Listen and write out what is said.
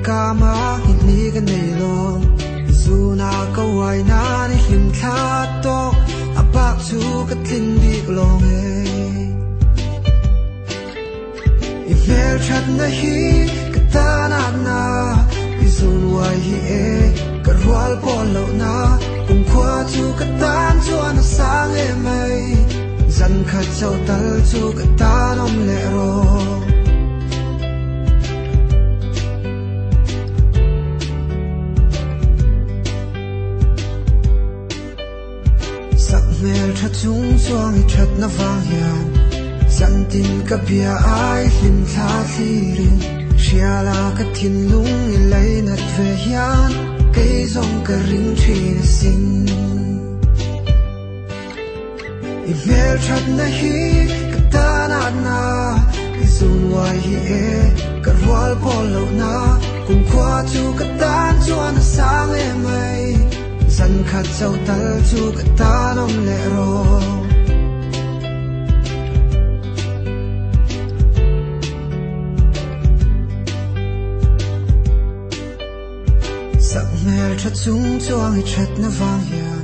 kama hini ka nei lo zuna ka wai na ni him tha to apak chu ka tin bi long e Ifel chat na hi ka ta na izun wai hi e ka rwal pon lo na kung khwa chu ka tan chu an sang e mai zan khat chau tal chu ka ta nom le ro sak mel tha chung chuang I that na wang hian San tin ka bia ai hlim tha thirin Shiala ka thin lung I lei nat ve hian Cây zong ka ring thin sin I mel that na hi ka ta na I zun wai hi e ka rwal pon lo na Kung khwa chu ka tan chu an sang e mai Zan khat chau tal chu ka ta nom le ro Sak mel tha chung chuang I that na wang hian